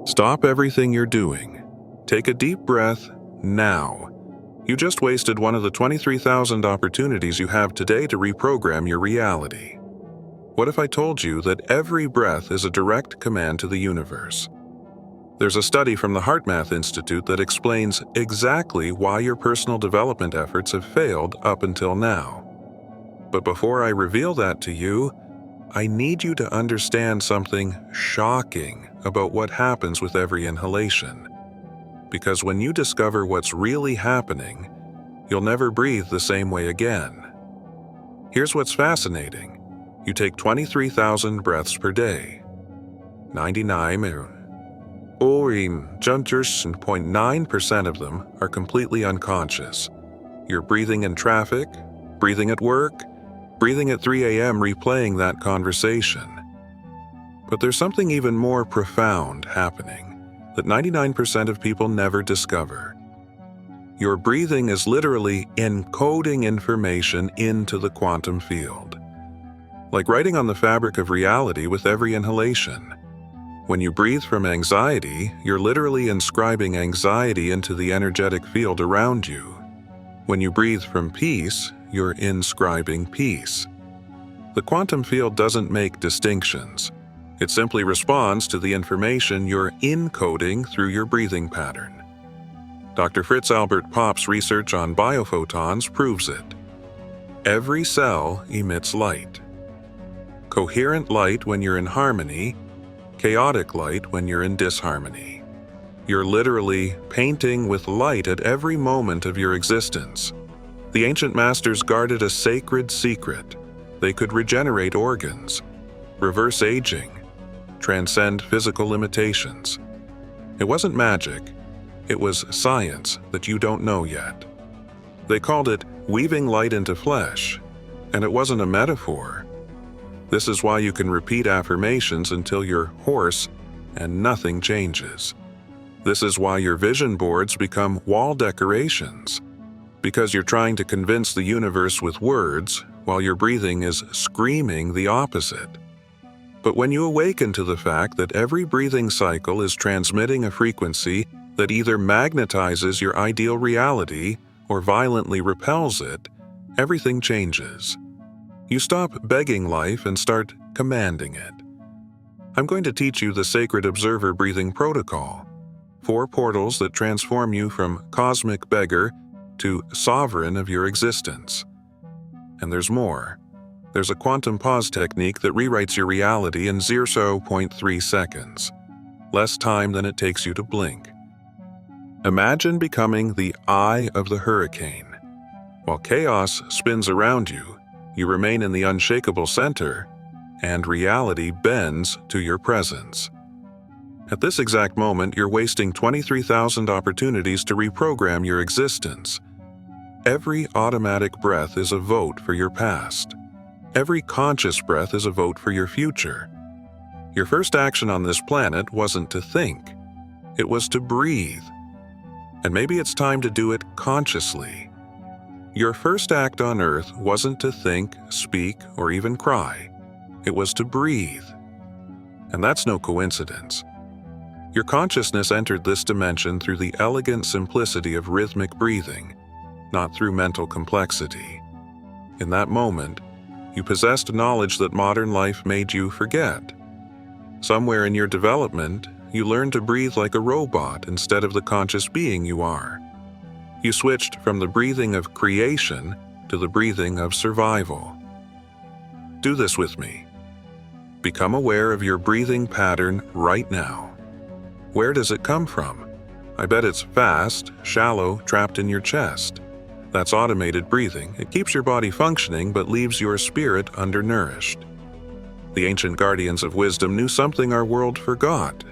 Stop everything you're doing. Take a deep breath now. You just wasted one of the 23,000 opportunities you have today to reprogram your reality. What if I told you that every breath is a direct command to the universe? There's a study from the HeartMath Institute that explains exactly why your personal development efforts have failed up until now. But before I reveal that to you, I need you to understand something shocking about what happens with every inhalation. Because when you discover what's really happening, you'll never breathe the same way again. Here's what's fascinating. You take 23,000 breaths per day. 99.9% of them are completely unconscious. You're breathing in traffic, breathing at work, breathing at 3 a.m. replaying that conversation. But there's something even more profound happening that 99% of people never discover. Your breathing is literally encoding information into the quantum field. Like writing on the fabric of reality with every inhalation. When you breathe from anxiety, you're literally inscribing anxiety into the energetic field around you. When you breathe from peace, you're inscribing peace. The quantum field doesn't make distinctions. It simply responds to the information you're encoding through your breathing pattern. Dr. Fritz Albert Popp's research on biophotons proves it. Every cell emits light. Coherent light when you're in harmony, chaotic light when you're in disharmony. You're literally painting with light at every moment of your existence. The ancient masters guarded a sacred secret. They could regenerate organs, reverse aging, transcend physical limitations. It wasn't magic. It was science that you don't know yet. They called it weaving light into flesh, and it wasn't a metaphor. This is why you can repeat affirmations until you're hoarse and nothing changes. This is why your vision boards become wall decorations, because you're trying to convince the universe with words while your breathing is screaming the opposite. But when you awaken to the fact that every breathing cycle is transmitting a frequency that either magnetizes your ideal reality or violently repels it, everything changes. You stop begging life and start commanding it. I'm going to teach you the sacred observer breathing protocol, 4 portals that transform you from cosmic beggar to sovereign of your existence. And there's more. There's a quantum pause technique that rewrites your reality in 0.3 seconds, less time than it takes you to blink. Imagine becoming the eye of the hurricane. While chaos spins around you, you remain in the unshakable center, and reality bends to your presence. At this exact moment, you're wasting 23,000 opportunities to reprogram your existence. Every automatic breath is a vote for your past. Every conscious breath is a vote for your future. Your first action on this planet wasn't to think. It was to breathe. And maybe it's time to do it consciously. Your first act on Earth wasn't to think, speak, or even cry. It was to breathe. And that's no coincidence. Your consciousness entered this dimension through the elegant simplicity of rhythmic breathing, not through mental complexity. In that moment, you possessed knowledge that modern life made you forget. Somewhere in your development, you learned to breathe like a robot instead of the conscious being you are. You switched from the breathing of creation to the breathing of survival. Do this with me. Become aware of your breathing pattern right now. Where does it come from? I bet it's fast, shallow, trapped in your chest. That's automated breathing. It keeps your body functioning but leaves your spirit undernourished. The ancient guardians of wisdom knew something our world forgot.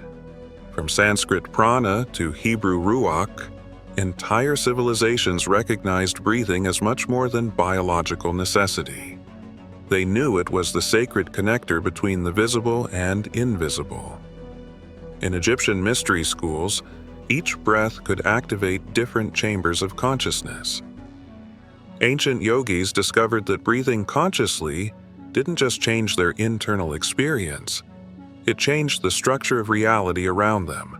From Sanskrit prana to Hebrew ruach, entire civilizations recognized breathing as much more than biological necessity. They knew it was the sacred connector between the visible and invisible. In Egyptian mystery schools, each breath could activate different chambers of consciousness. Ancient yogis discovered that breathing consciously didn't just change their internal experience, it changed the structure of reality around them,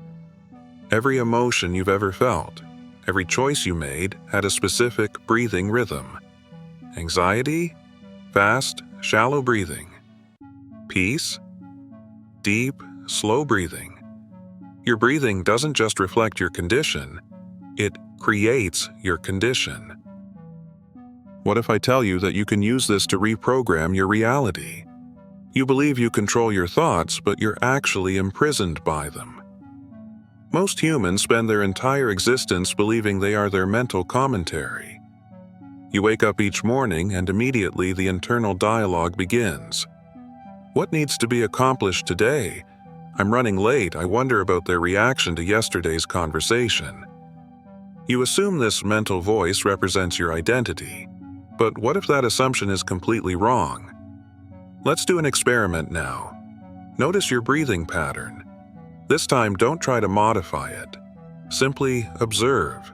Every emotion you've ever felt, every choice you made had a specific breathing rhythm. Anxiety? Fast, shallow breathing. Peace? Deep, slow breathing. Your breathing doesn't just reflect your condition, it creates your condition. What if I tell you that you can use this to reprogram your reality? You believe you control your thoughts, but you're actually imprisoned by them. Most humans spend their entire existence believing they are their mental commentary. You wake up each morning and immediately the internal dialogue begins. What needs to be accomplished today? I'm running late. I wonder about their reaction to yesterday's conversation. You assume this mental voice represents your identity. But what if that assumption is completely wrong? Let's do an experiment now. Notice your breathing pattern. This time, don't try to modify it. Simply observe.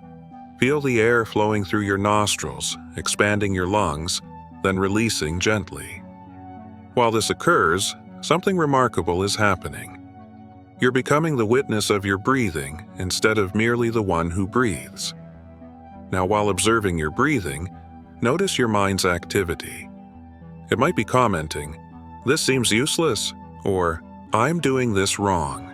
Feel the air flowing through your nostrils, expanding your lungs, then releasing gently. While this occurs, something remarkable is happening. You're becoming the witness of your breathing instead of merely the one who breathes. Now, while observing your breathing, notice your mind's activity. It might be commenting, "This seems useless," or "I'm doing this wrong."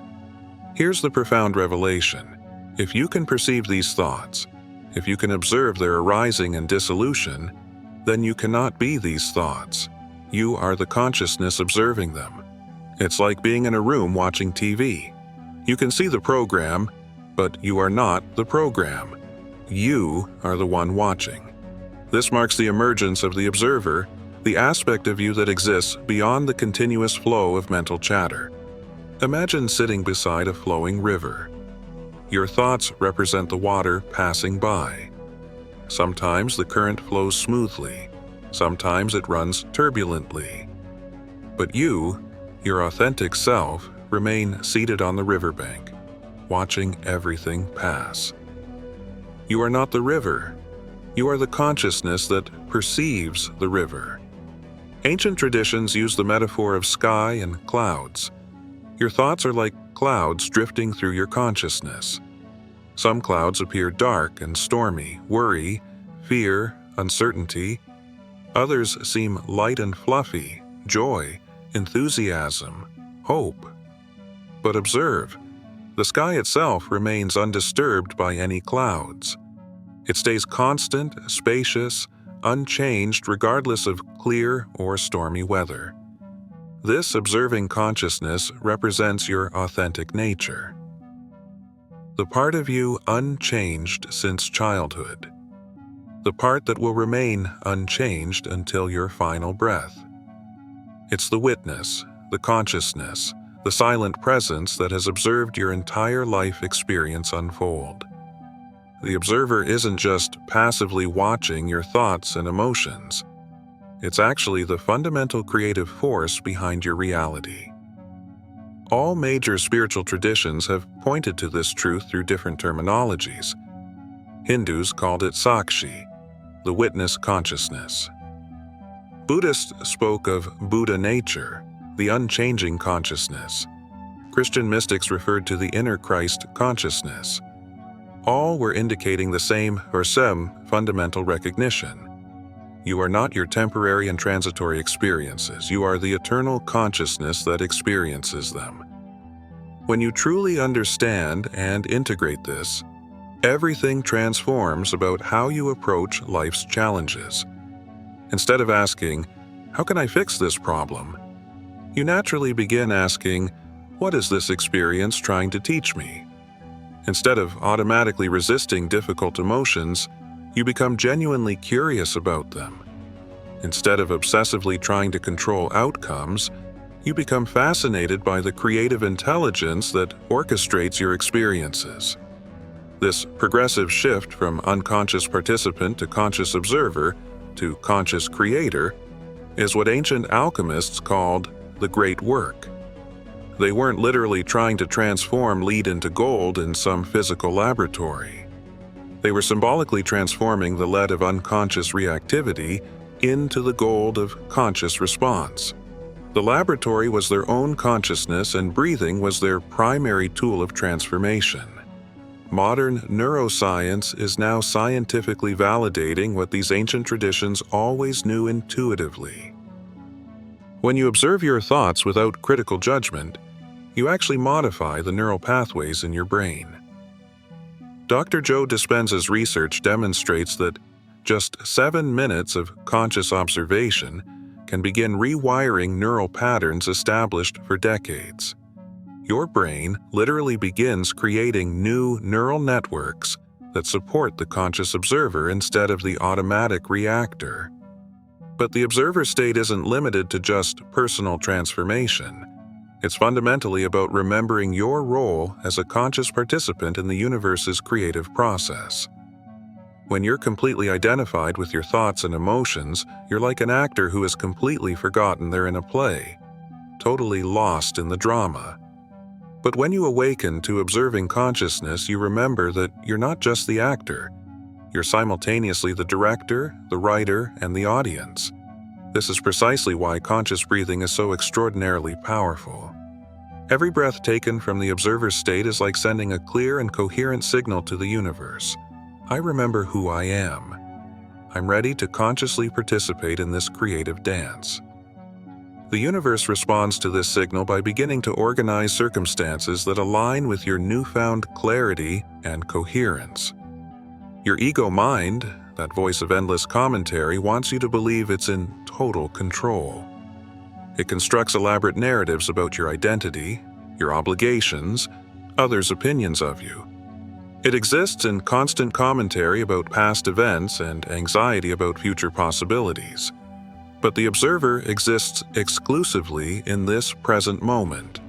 Here's the profound revelation. If you can perceive these thoughts, if you can observe their arising and dissolution, then you cannot be these thoughts. You are the consciousness observing them. It's like being in a room watching TV. You can see the program, but you are not the program. You are the one watching. This marks the emergence of the observer, the aspect of you that exists beyond the continuous flow of mental chatter. Imagine sitting beside a flowing river. Your thoughts represent the water passing by. Sometimes the current flows smoothly, sometimes it runs turbulently. But you, your authentic self, remain seated on the riverbank, watching everything pass. You are not the river. You are the consciousness that perceives the river. Ancient traditions use the metaphor of sky and clouds. Your thoughts are like clouds drifting through your consciousness. Some clouds appear dark and stormy, worry, fear, uncertainty. Others seem light and fluffy, joy, enthusiasm, hope. But observe, the sky itself remains undisturbed by any clouds. It stays constant, spacious, unchanged regardless of clear or stormy weather. This observing consciousness represents your authentic nature. The part of you unchanged since childhood. The part that will remain unchanged until your final breath. It's the witness, the consciousness, the silent presence that has observed your entire life experience unfold. The observer isn't just passively watching your thoughts and emotions. It's actually the fundamental creative force behind your reality. All major spiritual traditions have pointed to this truth through different terminologies. Hindus called it Sakshi, the witness consciousness. Buddhists spoke of Buddha nature, the unchanging consciousness. Christian mystics referred to the inner Christ consciousness. All were indicating the same or some fundamental recognition. You are not your temporary and transitory experiences. You are the eternal consciousness that experiences them. When you truly understand and integrate this, everything transforms about how you approach life's challenges. Instead of asking, "How can I fix this problem?" you naturally begin asking, "What is this experience trying to teach me?" Instead of automatically resisting difficult emotions, you become genuinely curious about them. Instead of obsessively trying to control outcomes, you become fascinated by the creative intelligence that orchestrates your experiences. This progressive shift from unconscious participant to conscious observer to conscious creator is what ancient alchemists called the great work. They weren't literally trying to transform lead into gold in some physical laboratory. They were symbolically transforming the lead of unconscious reactivity into the gold of conscious response. The laboratory was their own consciousness, and breathing was their primary tool of transformation. Modern neuroscience is now scientifically validating what these ancient traditions always knew intuitively. When you observe your thoughts without critical judgment, you actually modify the neural pathways in your brain. Dr. Joe Dispenza's research demonstrates that just 7 minutes of conscious observation can begin rewiring neural patterns established for decades. Your brain literally begins creating new neural networks that support the conscious observer instead of the automatic reactor. But the observer state isn't limited to just personal transformation. It's fundamentally about remembering your role as a conscious participant in the universe's creative process. When you're completely identified with your thoughts and emotions, you're like an actor who has completely forgotten they're in a play, totally lost in the drama. But when you awaken to observing consciousness, you remember that you're not just the actor. You're simultaneously the director, the writer, and the audience. This is precisely why conscious breathing is so extraordinarily powerful. Every breath taken from the observer's state is like sending a clear and coherent signal to the universe. I remember who I am. I'm ready to consciously participate in this creative dance. The universe responds to this signal by beginning to organize circumstances that align with your newfound clarity and coherence. Your ego mind, that voice of endless commentary, wants you to believe it's in total control. It constructs elaborate narratives about your identity, your obligations, others' opinions of you. It exists in constant commentary about past events and anxiety about future possibilities. But the observer exists exclusively in this present moment,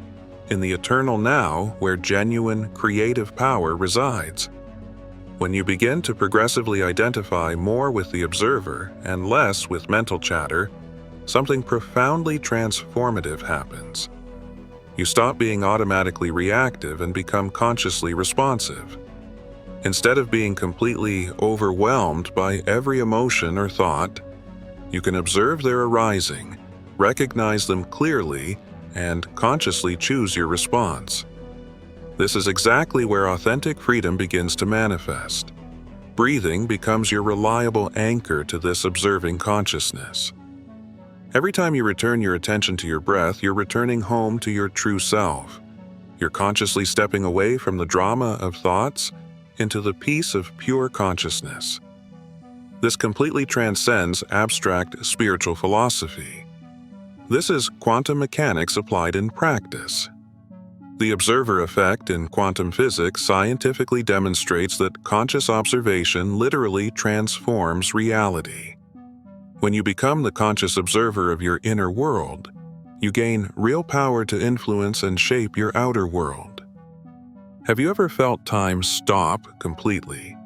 in the eternal now where genuine creative power resides. When you begin to progressively identify more with the observer and less with mental chatter, something profoundly transformative happens. You stop being automatically reactive and become consciously responsive. Instead of being completely overwhelmed by every emotion or thought, you can observe their arising, recognize them clearly, and consciously choose your response. This is exactly where authentic freedom begins to manifest. Breathing becomes your reliable anchor to this observing consciousness. Every time you return your attention to your breath, you're returning home to your true self. You're consciously stepping away from the drama of thoughts into the peace of pure consciousness. This completely transcends abstract spiritual philosophy. This is quantum mechanics applied in practice. The observer effect in quantum physics scientifically demonstrates that conscious observation literally transforms reality. When you become the conscious observer of your inner world, you gain real power to influence and shape your outer world. Have you ever felt time stop completely?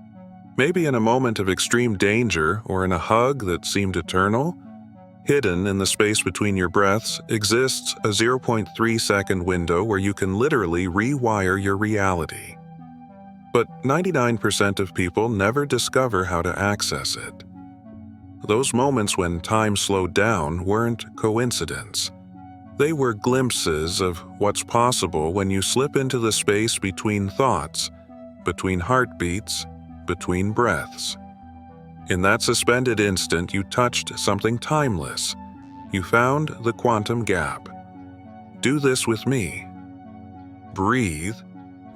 Maybe in a moment of extreme danger or in a hug that seemed eternal? Hidden in the space between your breaths exists a 0.3-second window where you can literally rewire your reality. But 99% of people never discover how to access it. Those moments when time slowed down weren't coincidence. They were glimpses of what's possible when you slip into the space between thoughts, between heartbeats, between breaths. In that suspended instant, you touched something timeless. You found the quantum gap. Do this with me. Breathe,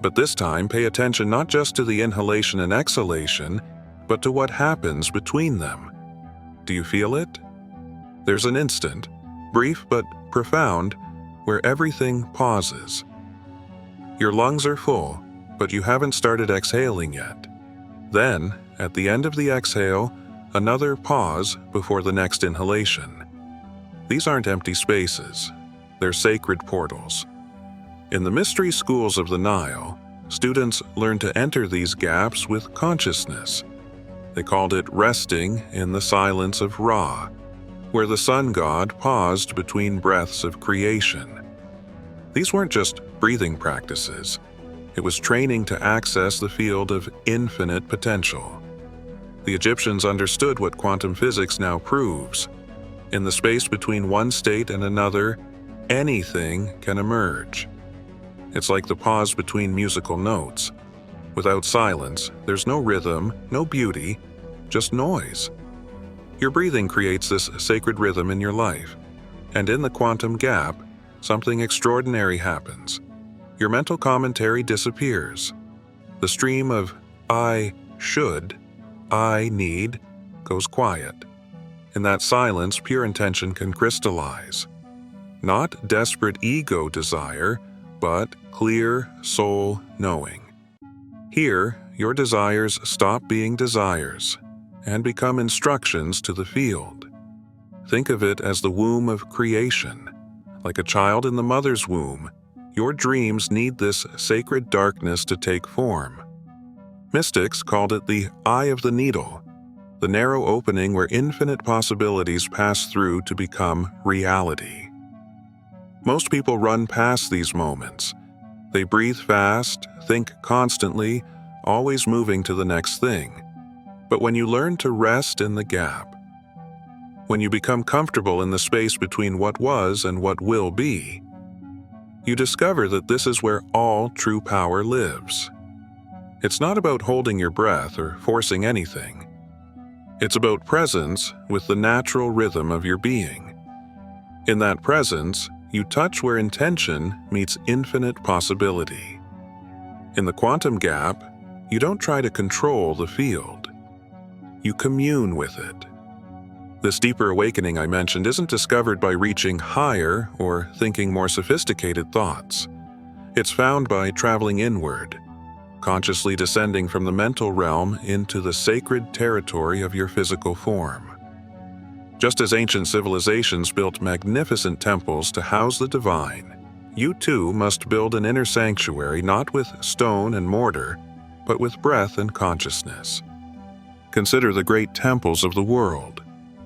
but this time pay attention not just to the inhalation and exhalation, but to what happens between them. Do you feel it? There's an instant, brief but profound, where everything pauses. Your lungs are full, but you haven't started exhaling yet. Then, at the end of the exhale, another pause before the next inhalation. These aren't empty spaces. They're sacred portals. In the mystery schools of the Nile, students learn to enter these gaps with consciousness. They called it resting in the silence of Ra, where the sun god paused between breaths of creation. These weren't just breathing practices. It was training to access the field of infinite potential. The Egyptians understood what quantum physics now proves. In the space between one state and another, anything can emerge. It's like the pause between musical notes. Without silence, there's no rhythm, no beauty, just noise. Your breathing creates this sacred rhythm in your life, and in the quantum gap, something extraordinary happens. Your mental commentary disappears. The stream of I should, I need, goes quiet. In that silence, pure intention can crystallize. Not desperate ego desire, but clear soul knowing. Here, your desires stop being desires and become instructions to the field. Think of it as the womb of creation. Like a child in the mother's womb, your dreams need this sacred darkness to take form. Mystics called it the eye of the needle, the narrow opening where infinite possibilities pass through to become reality. Most people run past these moments. They breathe fast, think constantly, always moving to the next thing. But when you learn to rest in the gap, when you become comfortable in the space between what was and what will be, you discover that this is where all true power lives. It's not about holding your breath or forcing anything. It's about presence with the natural rhythm of your being. In that presence, you touch where intention meets infinite possibility. In the quantum gap, you don't try to control the field. You commune with it. This deeper awakening I mentioned isn't discovered by reaching higher or thinking more sophisticated thoughts. It's found by traveling inward, consciously descending from the mental realm into the sacred territory of your physical form. Just as ancient civilizations built magnificent temples to house the divine, you too must build an inner sanctuary not with stone and mortar, but with breath and consciousness. Consider the great temples of the world,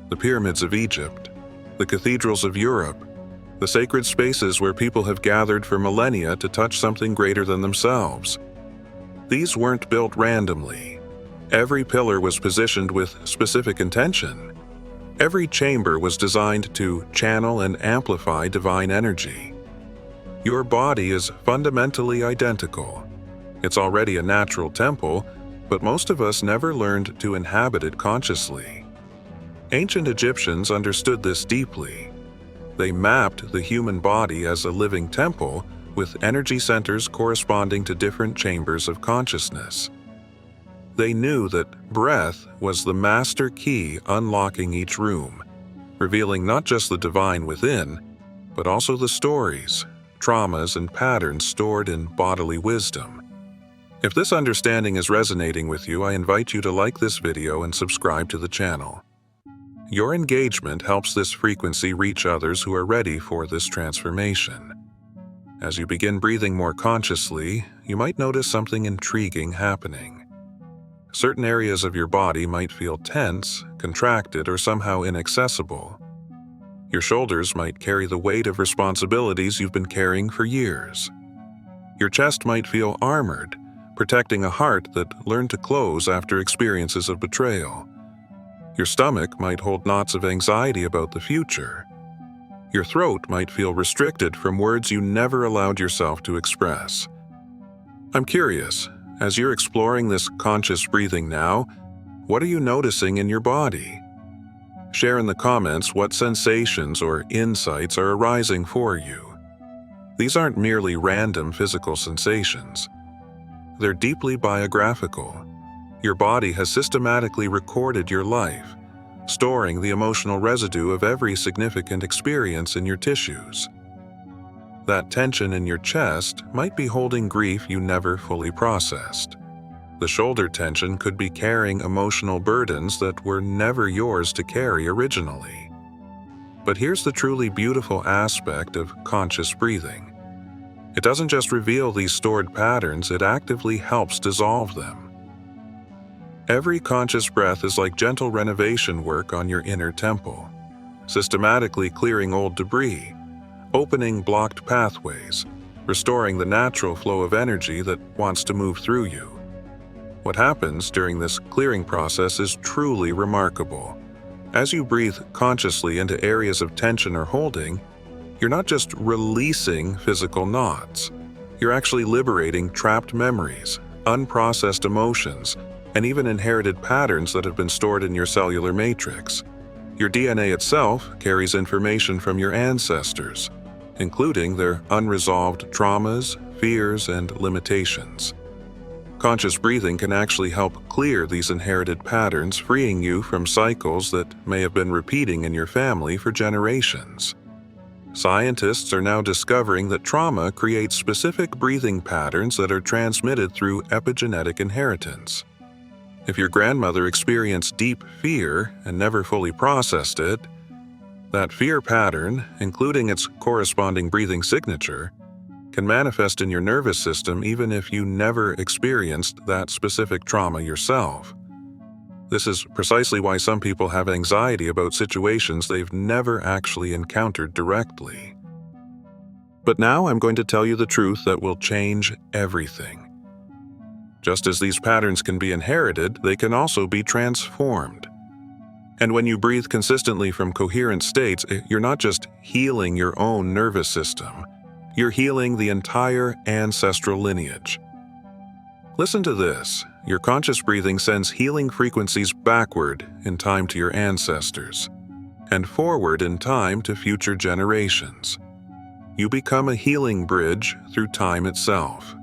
the pyramids of Egypt, the cathedrals of Europe, the sacred spaces where people have gathered for millennia to touch something greater than themselves. These weren't built randomly. Every pillar was positioned with specific intention. Every chamber was designed to channel and amplify divine energy. Your body is fundamentally identical. It's already a natural temple, but most of us never learned to inhabit it consciously. Ancient Egyptians understood this deeply. They mapped the human body as a living temple with energy centers corresponding to different chambers of consciousness. They knew that breath was the master key unlocking each room, revealing not just the divine within, but also the stories, traumas, and patterns stored in bodily wisdom. If this understanding is resonating with you, I invite you to like this video and subscribe to the channel. Your engagement helps this frequency reach others who are ready for this transformation. As you begin breathing more consciously, you might notice something intriguing happening. Certain areas of your body might feel tense, contracted, or somehow inaccessible. Your shoulders might carry the weight of responsibilities you've been carrying for years. Your chest might feel armored, protecting a heart that learned to close after experiences of betrayal. Your stomach might hold knots of anxiety about the future. Your throat might feel restricted from words you never allowed yourself to express. I'm curious, as you're exploring this conscious breathing now, what are you noticing in your body? Share in the comments what sensations or insights are arising for you. These aren't merely random physical sensations. They're deeply biographical. Your body has systematically recorded your life, storing the emotional residue of every significant experience in your tissues. That tension in your chest might be holding grief you never fully processed. The shoulder tension could be carrying emotional burdens that were never yours to carry originally. But here's the truly beautiful aspect of conscious breathing. It doesn't just reveal these stored patterns, it actively helps dissolve them. Every conscious breath is like gentle renovation work on your inner temple, systematically clearing old debris, opening blocked pathways, restoring the natural flow of energy that wants to move through you. What happens during this clearing process is truly remarkable. As you breathe consciously into areas of tension or holding, you're not just releasing physical knots. You're actually liberating trapped memories, unprocessed emotions, and even inherited patterns that have been stored in your cellular matrix. Your DNA itself carries information from your ancestors, including their unresolved traumas, fears, and limitations. Conscious breathing can actually help clear these inherited patterns, freeing you from cycles that may have been repeating in your family for generations. Scientists are now discovering that trauma creates specific breathing patterns that are transmitted through epigenetic inheritance. If your grandmother experienced deep fear and never fully processed it, that fear pattern, including its corresponding breathing signature, can manifest in your nervous system even if you never experienced that specific trauma yourself. This is precisely why some people have anxiety about situations they've never actually encountered directly. But now I'm going to tell you the truth that will change everything. Just as these patterns can be inherited, they can also be transformed. And when you breathe consistently from coherent states, you're not just healing your own nervous system, you're healing the entire ancestral lineage. Listen to this. Your conscious breathing sends healing frequencies backward in time to your ancestors, and forward in time to future generations. You become a healing bridge through time itself.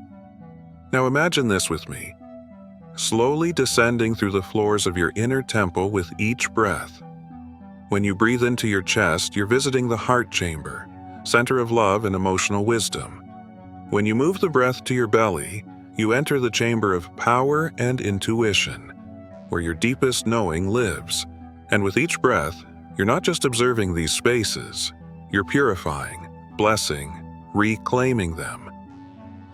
Now imagine this with me. Slowly descending through the floors of your inner temple with each breath. When you breathe into your chest, you're visiting the heart chamber, center of love and emotional wisdom. When you move the breath to your belly, you enter the chamber of power and intuition, where your deepest knowing lives. And with each breath, you're not just observing these spaces, you're purifying, blessing, reclaiming them.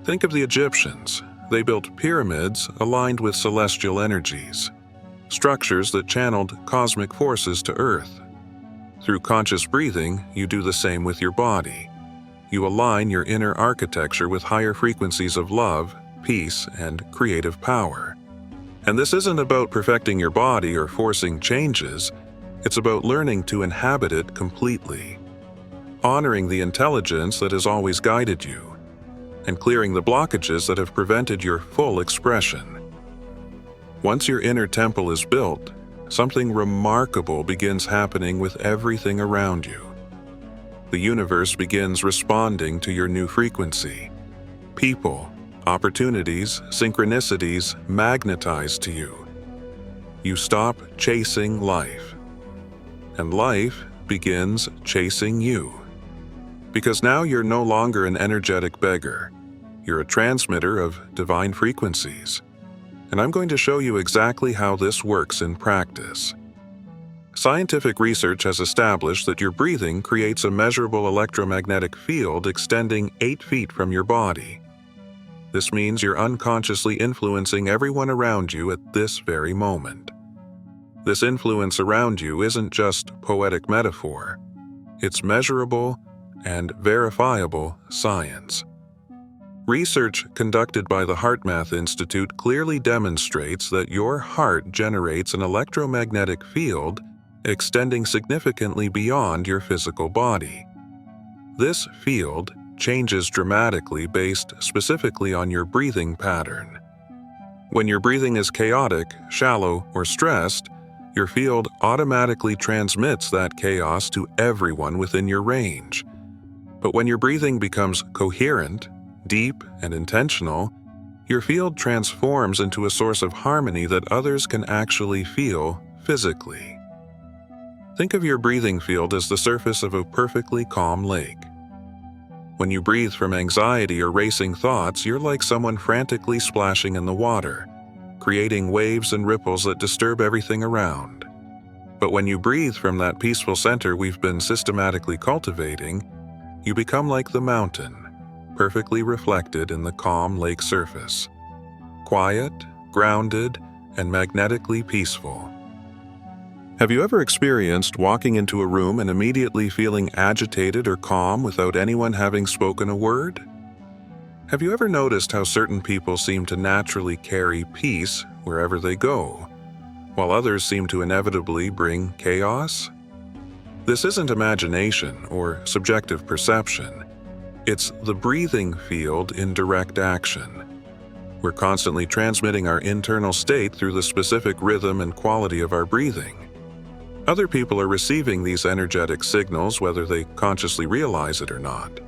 Think of the Egyptians. They built pyramids aligned with celestial energies, structures that channeled cosmic forces to Earth. Through conscious breathing, you do the same with your body. You align your inner architecture with higher frequencies of love, peace, and creative power. And this isn't about perfecting your body or forcing changes, it's about learning to inhabit it completely, honoring the intelligence that has always guided you, and clearing the blockages that have prevented your full expression. Once your inner temple is built, something remarkable begins happening with everything around you. The universe begins responding to your new frequency. People, opportunities, synchronicities magnetize to you. You stop chasing life, and life begins chasing you. Because now you're no longer an energetic beggar. You're a transmitter of divine frequencies. And I'm going to show you exactly how this works in practice. Scientific research has established that your breathing creates a measurable electromagnetic field extending 8 feet from your body. This means you're unconsciously influencing everyone around you at this very moment. This influence around you isn't just poetic metaphor. It's measurable and verifiable science. Research conducted by the HeartMath Institute clearly demonstrates that your heart generates an electromagnetic field extending significantly beyond your physical body. This field changes dramatically based specifically on your breathing pattern. When your breathing is chaotic, shallow, or stressed, your field automatically transmits that chaos to everyone within your range. But when your breathing becomes coherent, deep, and intentional, your field transforms into a source of harmony that others can actually feel physically. Think of your breathing field as the surface of a perfectly calm lake. When you breathe from anxiety or racing thoughts, you're like someone frantically splashing in the water, creating waves and ripples that disturb everything around. But when you breathe from that peaceful center we've been systematically cultivating, you become like the mountain, perfectly reflected in the calm lake surface. Quiet, grounded, and magnetically peaceful. Have you ever experienced walking into a room and immediately feeling agitated or calm without anyone having spoken a word? Have you ever noticed how certain people seem to naturally carry peace wherever they go, while others seem to inevitably bring chaos? This isn't imagination or subjective perception. It's the breathing field in direct action. We're constantly transmitting our internal state through the specific rhythm and quality of our breathing. Other people are receiving these energetic signals whether they consciously realize it or not.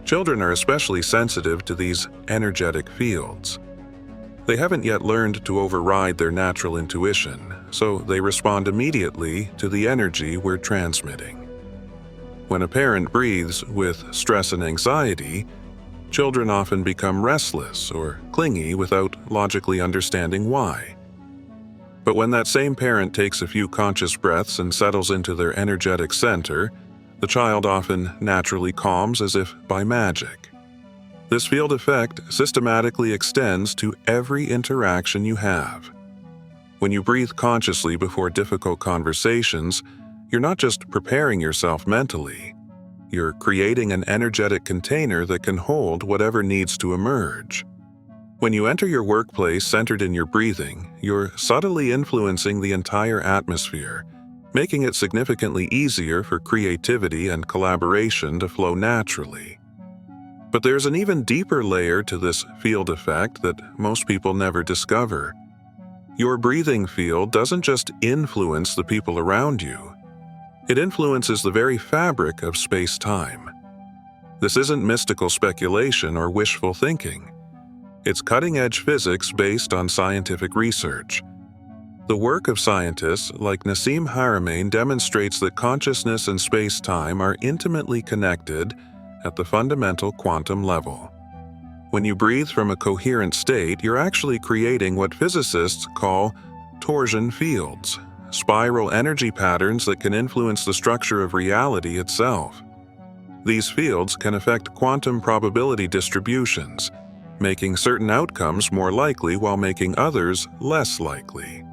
Children are especially sensitive to these energetic fields. They haven't yet learned to override their natural intuition, so they respond immediately to the energy we're transmitting. When a parent breathes with stress and anxiety, children often become restless or clingy without logically understanding why. But when that same parent takes a few conscious breaths and settles into their energetic center, the child often naturally calms as if by magic. This field effect systematically extends to every interaction you have. When you breathe consciously before difficult conversations, you're not just preparing yourself mentally. You're creating an energetic container that can hold whatever needs to emerge. When you enter your workplace centered in your breathing, you're subtly influencing the entire atmosphere, making it significantly easier for creativity and collaboration to flow naturally. But there's an even deeper layer to this field effect that most people never discover. Your breathing field doesn't just influence the people around you. It influences the very fabric of space-time. This isn't mystical speculation or wishful thinking. It's cutting-edge physics based on scientific research. The work of scientists like Nassim Haramein demonstrates that consciousness and space-time are intimately connected at the fundamental quantum level. When you breathe from a coherent state, you're actually creating what physicists call torsion fields, spiral energy patterns that can influence the structure of reality itself. These fields can affect quantum probability distributions, making certain outcomes more likely while making others less likely.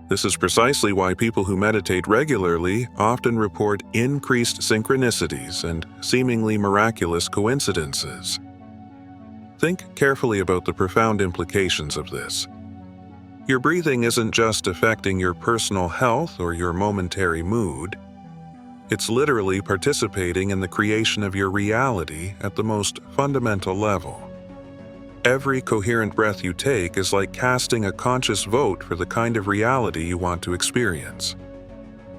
This is precisely why people who meditate regularly often report increased synchronicities and seemingly miraculous coincidences. Think carefully about the profound implications of this. Your breathing isn't just affecting your personal health or your momentary mood. It's literally participating in the creation of your reality at the most fundamental level. Every coherent breath you take is like casting a conscious vote for the kind of reality you want to experience.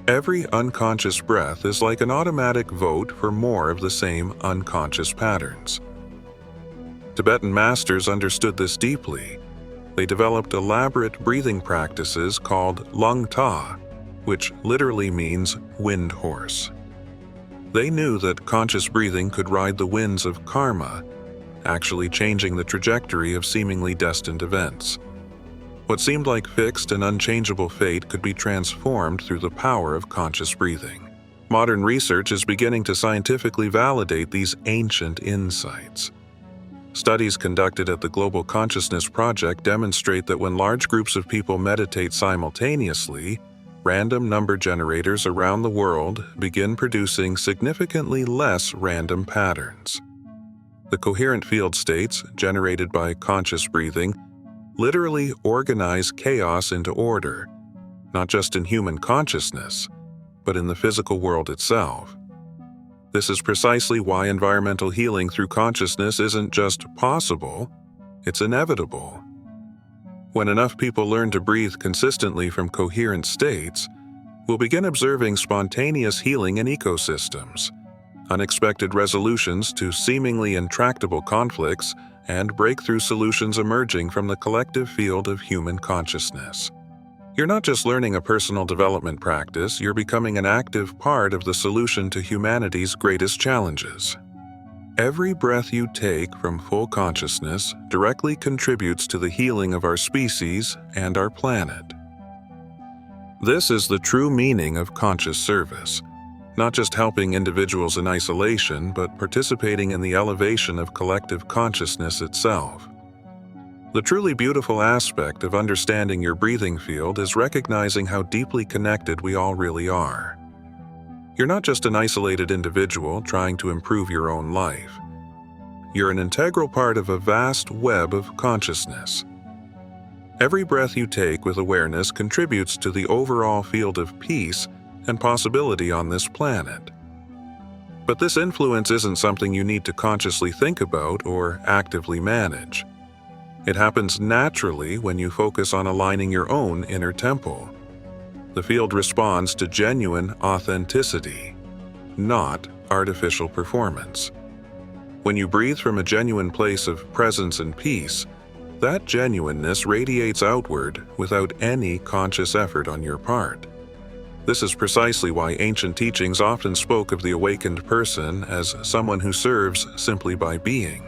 Every unconscious breath is like an automatic vote for more of the same unconscious patterns. Tibetan masters understood this deeply. They developed elaborate breathing practices called lung ta, which literally means wind horse. They knew that conscious breathing could ride the winds of karma, actually changing the trajectory of seemingly destined events. What seemed like fixed and unchangeable fate could be transformed through the power of conscious breathing. Modern research is beginning to scientifically validate these ancient insights. Studies conducted at the Global Consciousness Project demonstrate that when large groups of people meditate simultaneously, random number generators around the world begin producing significantly less random patterns. The coherent field states, generated by conscious breathing, literally organize chaos into order, not just in human consciousness, but in the physical world itself. This is precisely why environmental healing through consciousness isn't just possible, it's inevitable. When enough people learn to breathe consistently from coherent states, we'll begin observing spontaneous healing in ecosystems, unexpected resolutions to seemingly intractable conflicts, and breakthrough solutions emerging from the collective field of human consciousness. You're not just learning a personal development practice, you're becoming an active part of the solution to humanity's greatest challenges. Every breath you take from full consciousness directly contributes to the healing of our species and our planet. This is the true meaning of conscious service. Not just helping individuals in isolation, but participating in the elevation of collective consciousness itself. The truly beautiful aspect of understanding your breathing field is recognizing how deeply connected we all really are. You're not just an isolated individual trying to improve your own life. You're an integral part of a vast web of consciousness. Every breath you take with awareness contributes to the overall field of peace and possibility on this planet. But this influence isn't something you need to consciously think about or actively manage. It happens naturally when you focus on aligning your own inner temple. The field responds to genuine authenticity, not artificial performance. When you breathe from a genuine place of presence and peace, that genuineness radiates outward without any conscious effort on your part. This is precisely why ancient teachings often spoke of the awakened person as someone who serves simply by being.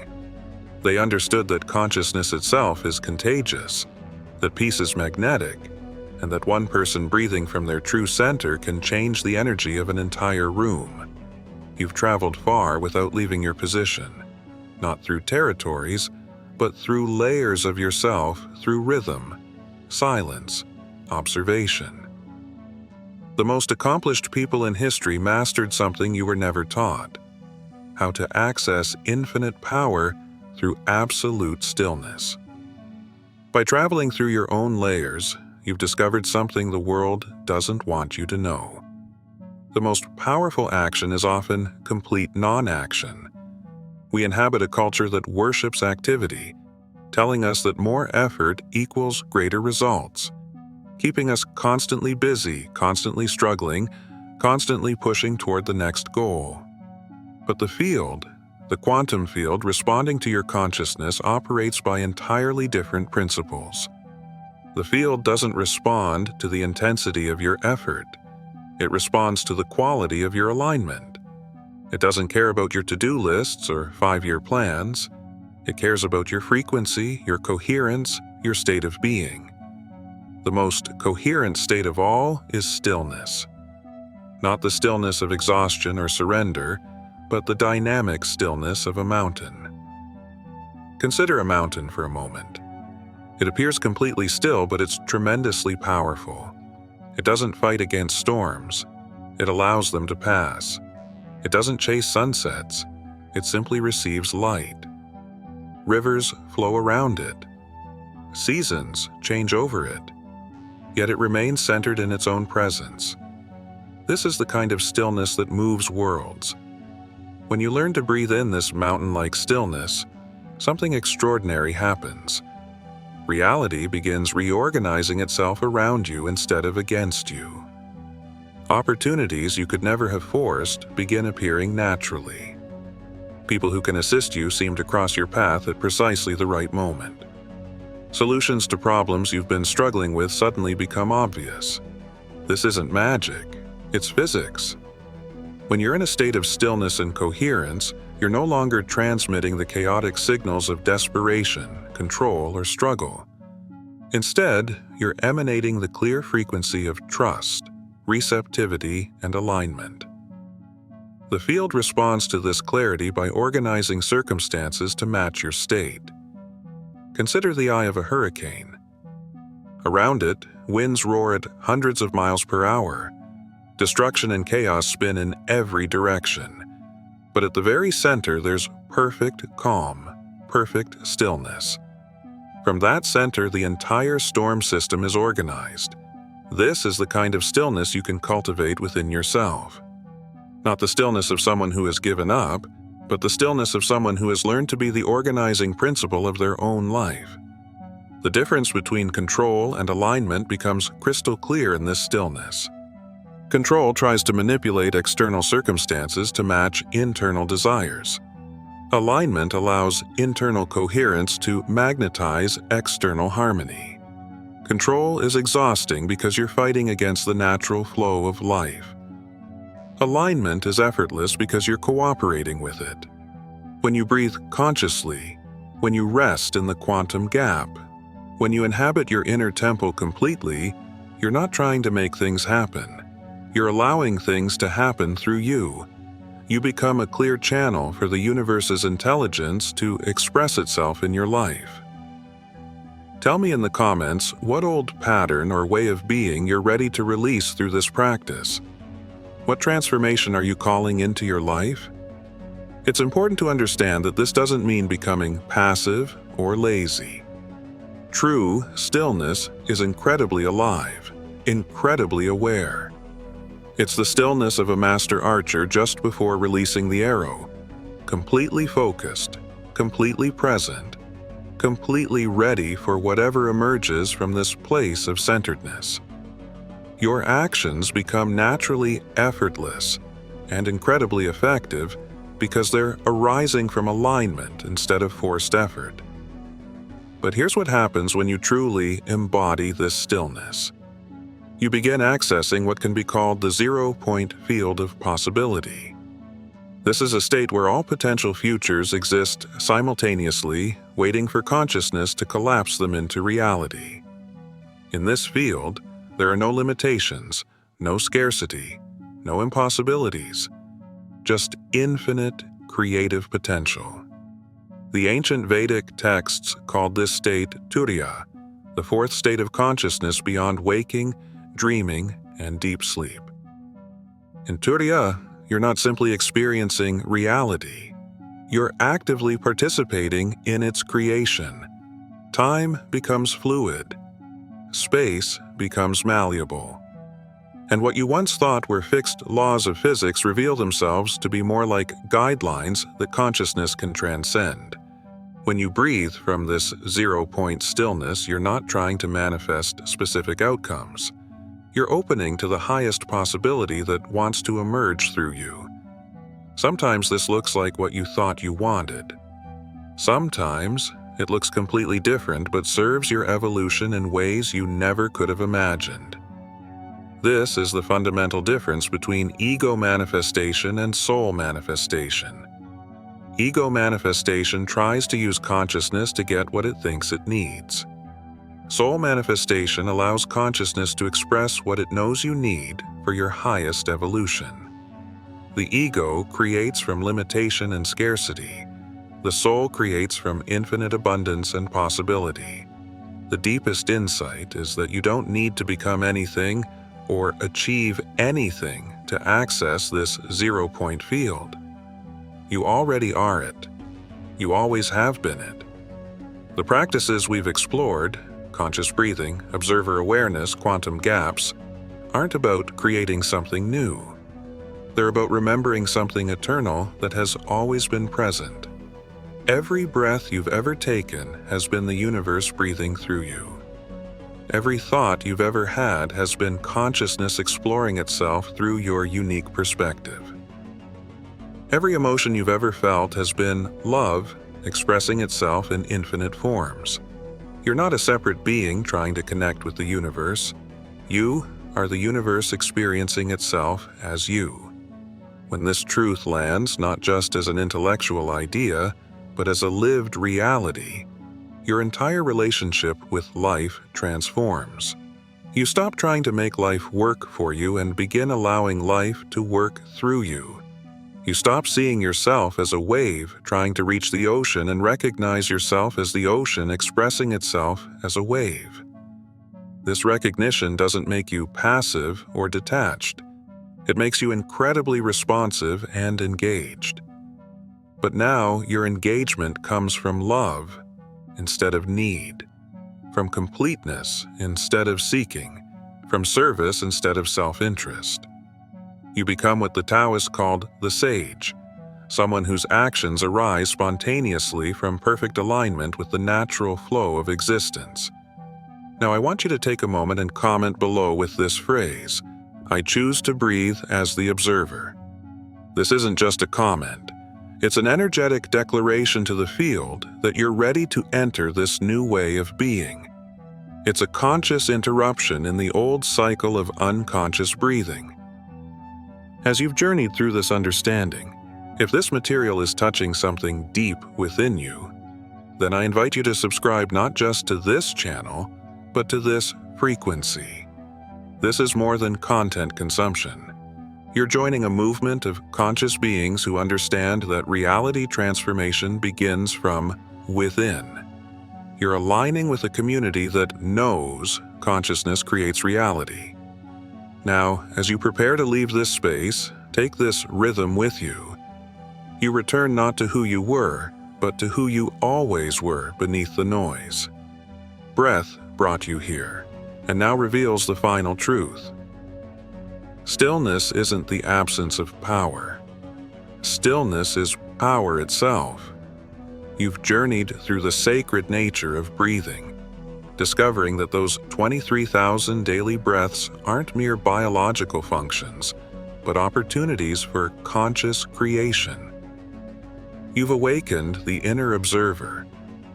They understood that consciousness itself is contagious, that peace is magnetic, and that one person breathing from their true center can change the energy of an entire room. You've traveled far without leaving your position, not through territories, but through layers of yourself, through rhythm, silence, observation. The most accomplished people in history mastered something you were never taught: how to access infinite power through absolute stillness. By traveling through your own layers, you've discovered something the world doesn't want you to know. The most powerful action is often complete non-action. We inhabit a culture that worships activity, telling us that more effort equals greater results, keeping us constantly busy, constantly struggling, constantly pushing toward the next goal. But the field, the quantum field responding to your consciousness, operates by entirely different principles. The field doesn't respond to the intensity of your effort. It responds to the quality of your alignment. It doesn't care about your to-do lists or 5-year plans. It cares about your frequency, your coherence, your state of being. The most coherent state of all is stillness. Not the stillness of exhaustion or surrender, but the dynamic stillness of a mountain. Consider a mountain for a moment. It appears completely still, but it's tremendously powerful. It doesn't fight against storms. It allows them to pass. It doesn't chase sunsets. It simply receives light. Rivers flow around it. Seasons change over it. Yet it remains centered in its own presence. This is the kind of stillness that moves worlds. When you learn to breathe in this mountain-like stillness, something extraordinary happens. Reality begins reorganizing itself around you instead of against you. Opportunities you could never have forced begin appearing naturally. People who can assist you seem to cross your path at precisely the right moment. Solutions to problems you've been struggling with suddenly become obvious. This isn't magic, it's physics. When you're in a state of stillness and coherence, you're no longer transmitting the chaotic signals of desperation, control, or struggle. Instead, you're emanating the clear frequency of trust, receptivity, and alignment. The field responds to this clarity by organizing circumstances to match your state. Consider the eye of a hurricane. Around it, winds roar at hundreds of miles per hour. Destruction and chaos spin in every direction. But at the very center, there's perfect calm, perfect stillness. From that center, the entire storm system is organized. This is the kind of stillness you can cultivate within yourself. Not the stillness of someone who has given up, but the stillness of someone who has learned to be the organizing principle of their own life. The difference between control and alignment becomes crystal clear in this stillness. Control tries to manipulate external circumstances to match internal desires. Alignment allows internal coherence to magnetize external harmony. Control is exhausting because you're fighting against the natural flow of life. Alignment is effortless because you're cooperating with it. When you breathe consciously, when you rest in the quantum gap, when you inhabit your inner temple completely, you're not trying to make things happen. You're allowing things to happen through you. You become a clear channel for the universe's intelligence to express itself in your life. Tell me in the comments what old pattern or way of being you're ready to release through this practice. What transformation are you calling into your life? It's important to understand that this doesn't mean becoming passive or lazy. True stillness is incredibly alive, incredibly aware. It's the stillness of a master archer just before releasing the arrow, completely focused, completely present, completely ready for whatever emerges from this place of centeredness. Your actions become naturally effortless and incredibly effective because they're arising from alignment instead of forced effort. But here's what happens when you truly embody this stillness. You begin accessing what can be called the zero-point field of possibility. This is a state where all potential futures exist simultaneously, waiting for consciousness to collapse them into reality. In this field, there are no limitations, no scarcity, no impossibilities, just infinite creative potential. The ancient Vedic texts called this state Turiya, the fourth state of consciousness beyond waking, dreaming, and deep sleep. In Turiya, you're not simply experiencing reality. You're actively participating in its creation. Time becomes fluid. Space becomes malleable. And what you once thought were fixed laws of physics reveal themselves to be more like guidelines that consciousness can transcend. When you breathe from this zero-point stillness, you're not trying to manifest specific outcomes. You're opening to the highest possibility that wants to emerge through you. Sometimes this looks like what you thought you wanted. Sometimes it looks completely different but serves your evolution in ways you never could have imagined. This is the fundamental difference between ego manifestation and soul manifestation. Ego manifestation tries to use consciousness to get what it thinks it needs. Soul manifestation allows consciousness to express what it knows you need for your highest evolution. The ego creates from limitation and scarcity. The soul creates from infinite abundance and possibility. The deepest insight is that you don't need to become anything or achieve anything to access this zero-point field. You already are it. You always have been it. The practices we've explored, conscious breathing, observer awareness, quantum gaps, aren't about creating something new. They're about remembering something eternal that has always been present. Every breath you've ever taken has been the universe breathing through you. Every thought you've ever had has been consciousness exploring itself through your unique perspective. Every emotion you've ever felt has been love expressing itself in infinite forms. You're not a separate being trying to connect with the universe. You are the universe experiencing itself as you. When this truth lands not just as an intellectual idea, but as a lived reality, your entire relationship with life transforms. You stop trying to make life work for you and begin allowing life to work through you. You stop seeing yourself as a wave trying to reach the ocean and recognize yourself as the ocean expressing itself as a wave. This recognition doesn't make you passive or detached. It makes you incredibly responsive and engaged. But now your engagement comes from love instead of need, from completeness instead of seeking, from service instead of self-interest. You become what the Taoists called the sage, someone whose actions arise spontaneously from perfect alignment with the natural flow of existence. Now I want you to take a moment and comment below with this phrase, "I choose to breathe as the observer." This isn't just a comment. It's an energetic declaration to the field that you're ready to enter this new way of being. It's a conscious interruption in the old cycle of unconscious breathing. As you've journeyed through this understanding, if this material is touching something deep within you, then I invite you to subscribe not just to this channel, but to this frequency. This is more than content consumption. You're joining a movement of conscious beings who understand that reality transformation begins from within. You're aligning with a community that knows consciousness creates reality. Now, as you prepare to leave this space, take this rhythm with you. You return not to who you were, but to who you always were beneath the noise. Breath brought you here, and now reveals the final truth. Stillness isn't the absence of power. Stillness is power itself. You've journeyed through the sacred nature of breathing, discovering that those 23,000 daily breaths aren't mere biological functions, but opportunities for conscious creation. You've awakened the inner observer,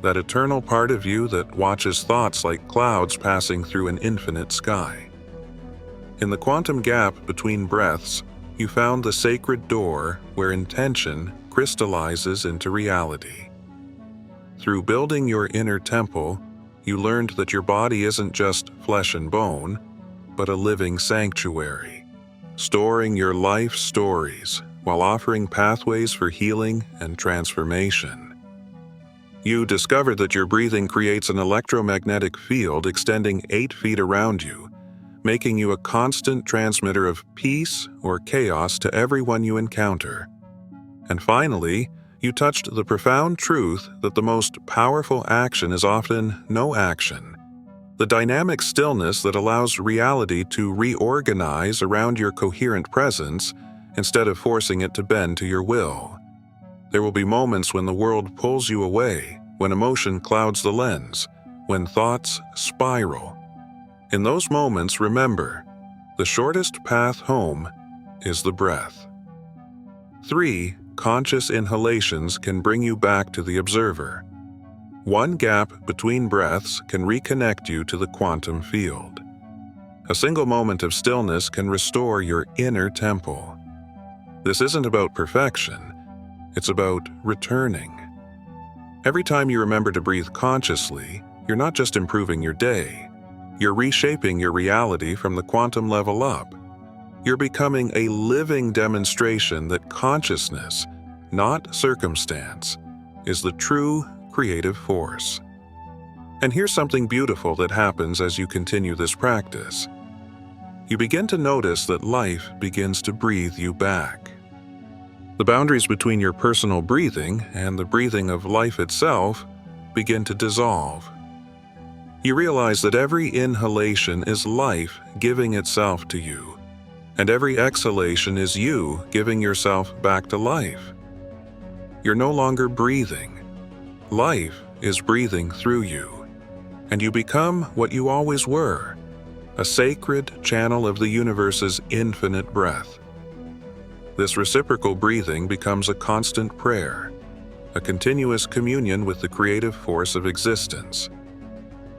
that eternal part of you that watches thoughts like clouds passing through an infinite sky. In the quantum gap between breaths, you found the sacred door where intention crystallizes into reality. Through building your inner temple, you learned that your body isn't just flesh and bone, but a living sanctuary, storing your life stories while offering pathways for healing and transformation. You discovered that your breathing creates an electromagnetic field extending 8 feet around you, making you a constant transmitter of peace or chaos to everyone you encounter. And finally, you touched the profound truth that the most powerful action is often no action, the dynamic stillness that allows reality to reorganize around your coherent presence instead of forcing it to bend to your will. There will be moments when the world pulls you away, when emotion clouds the lens, when thoughts spiral. In those moments, remember, the shortest path home is the breath. 3 conscious inhalations can bring you back to the observer. 1 gap between breaths can reconnect you to the quantum field. A single moment of stillness can restore your inner temple. This isn't about perfection, it's about returning. Every time you remember to breathe consciously, you're not just improving your day, you're reshaping your reality from the quantum level up. You're becoming a living demonstration that consciousness, not circumstance, is the true creative force. And here's something beautiful that happens as you continue this practice. You begin to notice that life begins to breathe you back. The boundaries between your personal breathing and the breathing of life itself begin to dissolve. You realize that every inhalation is life giving itself to you, and every exhalation is you giving yourself back to life. You're no longer breathing. Life is breathing through you, and you become what you always were, a sacred channel of the universe's infinite breath. This reciprocal breathing becomes a constant prayer, a continuous communion with the creative force of existence.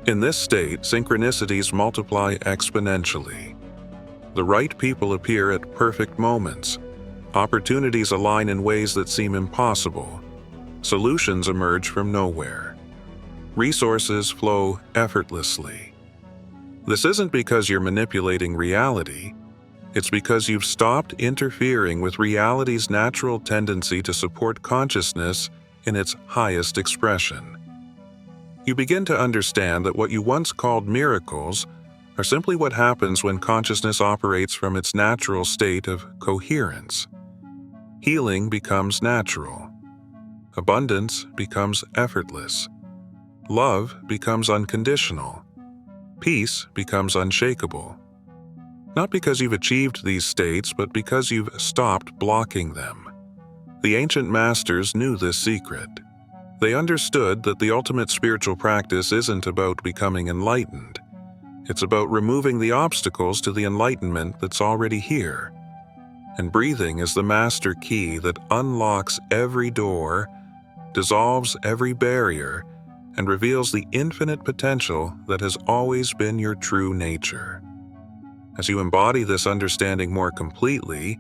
In this state, synchronicities multiply exponentially. The right people appear at perfect moments. Opportunities align in ways that seem impossible. Solutions emerge from nowhere. Resources flow effortlessly. This isn't because you're manipulating reality. It's because you've stopped interfering with reality's natural tendency to support consciousness in its highest expression. You begin to understand that what you once called miracles are simply what happens when consciousness operates from its natural state of coherence. Healing becomes natural. Abundance becomes effortless. Love becomes unconditional. Peace becomes unshakable. Not because you've achieved these states, but because you've stopped blocking them. The ancient masters knew this secret. They understood that the ultimate spiritual practice isn't about becoming enlightened. It's about removing the obstacles to the enlightenment that's already here. And breathing is the master key that unlocks every door, dissolves every barrier, and reveals the infinite potential that has always been your true nature. As you embody this understanding more completely,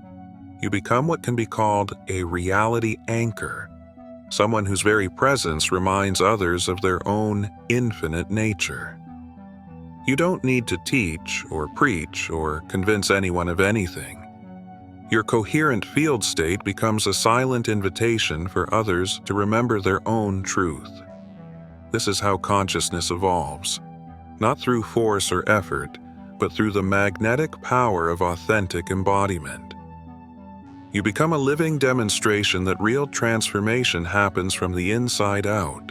you become what can be called a reality anchor, someone whose very presence reminds others of their own infinite nature. You don't need to teach or preach or convince anyone of anything. Your coherent field state becomes a silent invitation for others to remember their own truth. This is how consciousness evolves, not through force or effort, but through the magnetic power of authentic embodiment. You become a living demonstration that real transformation happens from the inside out.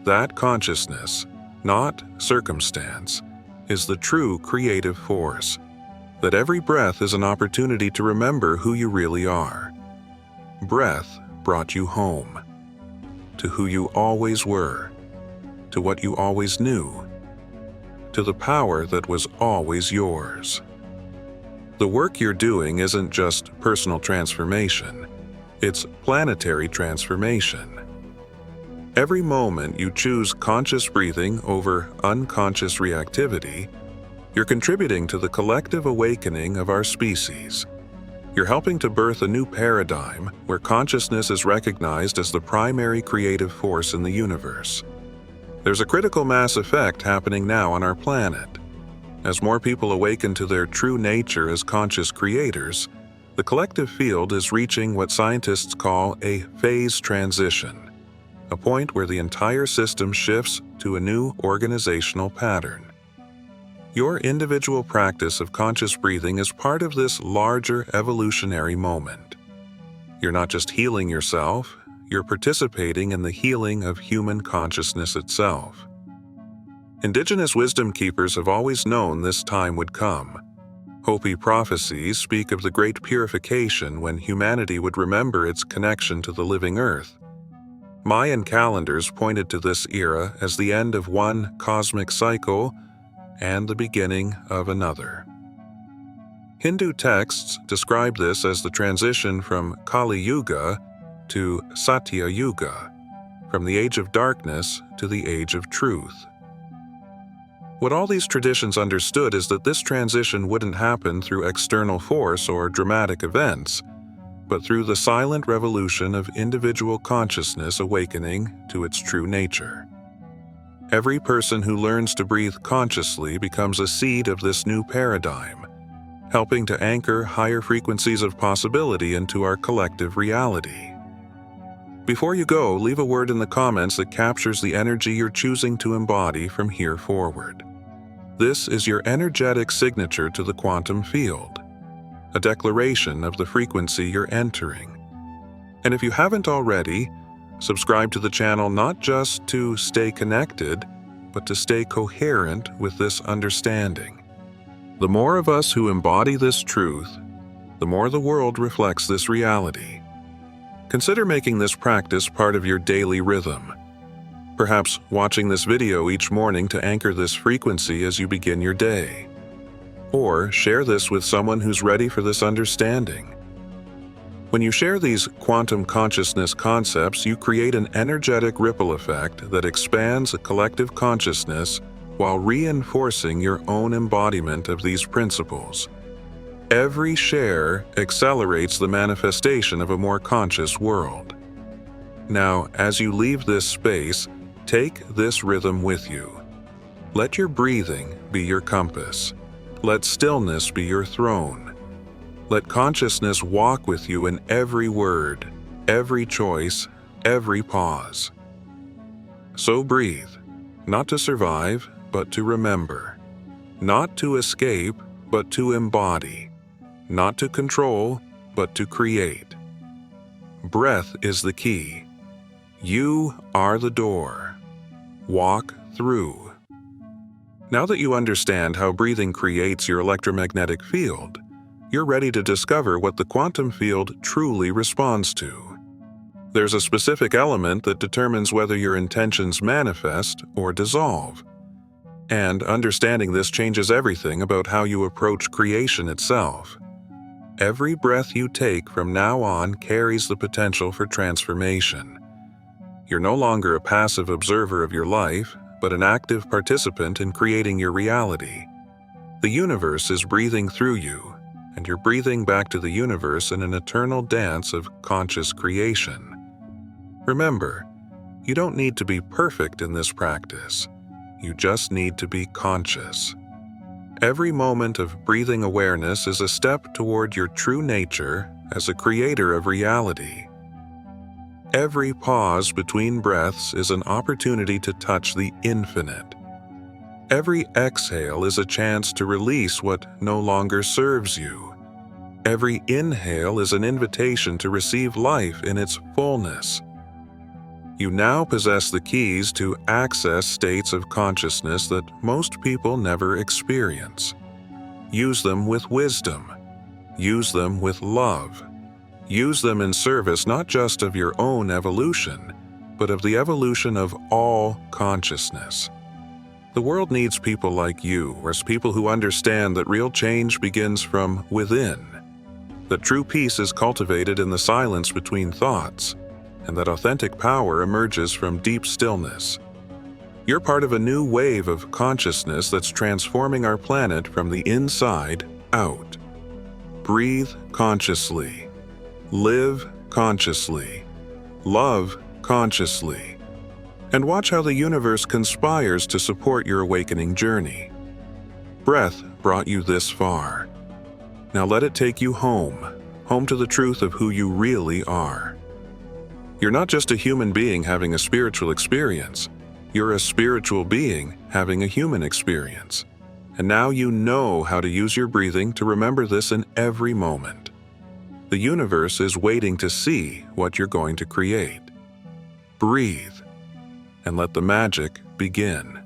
That consciousness, not circumstance, is the true creative force, that every breath is an opportunity to remember who you really are. Breath brought you home. to who you always were, to what you always knew, to the power that was always yours. The work you're doing isn't just personal transformation, it's planetary transformation. Every moment you choose conscious breathing over unconscious reactivity, you're contributing to the collective awakening of our species. You're helping to birth a new paradigm where consciousness is recognized as the primary creative force in the universe. There's a critical mass effect happening now on our planet. As more people awaken to their true nature as conscious creators, the collective field is reaching what scientists call a phase transition, a point where the entire system shifts to a new organizational pattern. Your individual practice of conscious breathing is part of this larger evolutionary moment. You're not just healing yourself, you're participating in the healing of human consciousness itself. Indigenous wisdom keepers have always known this time would come. Hopi prophecies speak of the great purification when humanity would remember its connection to the living earth. Mayan calendars pointed to this era as the end of one cosmic cycle and the beginning of another. Hindu texts describe this as the transition from Kali Yuga to Satya Yuga, from the age of darkness to the age of truth. What all these traditions understood is that this transition wouldn't happen through external force or dramatic events, but through the silent revolution of individual consciousness awakening to its true nature. Every person who learns to breathe consciously becomes a seed of this new paradigm, helping to anchor higher frequencies of possibility into our collective reality. Before you go, leave a word in the comments that captures the energy you're choosing to embody from here forward. This is your energetic signature to the quantum field, a declaration of the frequency you're entering. And if you haven't already, subscribe to the channel not just to stay connected, but to stay coherent with this understanding. The more of us who embody this truth, the more the world reflects this reality. Consider making this practice part of your daily rhythm. Perhaps watching this video each morning to anchor this frequency as you begin your day. Or share this with someone who's ready for this understanding. When you share these quantum consciousness concepts, you create an energetic ripple effect that expands a collective consciousness while reinforcing your own embodiment of these principles. Every share accelerates the manifestation of a more conscious world. Now, as you leave this space, take this rhythm with you. Let your breathing be your compass. Let stillness be your throne. Let consciousness walk with you in every word, every choice, every pause. So breathe, not to survive, but to remember. Not to escape, but to embody. Not to control, but to create. Breath is the key. You are the door. Walk through. Now that you understand how breathing creates your electromagnetic field, you're ready to discover what the quantum field truly responds to. There's a specific element that determines whether your intentions manifest or dissolve. And understanding this changes everything about how you approach creation itself. Every breath you take from now on carries the potential for transformation. You're no longer a passive observer of your life, but an active participant in creating your reality. The universe is breathing through you, and you're breathing back to the universe in an eternal dance of conscious creation. Remember, you don't need to be perfect in this practice. You just need to be conscious. Every moment of breathing awareness is a step toward your true nature as a creator of reality. Every pause between breaths is an opportunity to touch the infinite. Every exhale is a chance to release what no longer serves you. Every inhale is an invitation to receive life in its fullness. You now possess the keys to access states of consciousness that most people never experience. Use them with wisdom. Use them with love. Use them in service not just of your own evolution, but of the evolution of all consciousness. The world needs people like you, as people who understand that real change begins from within, that true peace is cultivated in the silence between thoughts, and that authentic power emerges from deep stillness. You're part of a new wave of consciousness that's transforming our planet from the inside out. Breathe consciously. Live consciously. Love consciously. And watch how the universe conspires to support your awakening journey. Breath brought you this far. Now let it take you home to the truth of who you really are. You're not just a human being having a spiritual experience. You're a spiritual being having a human experience. And now you know how to use your breathing to remember this in every moment. The universe is waiting to see what you're going to create. Breathe, and let the magic begin.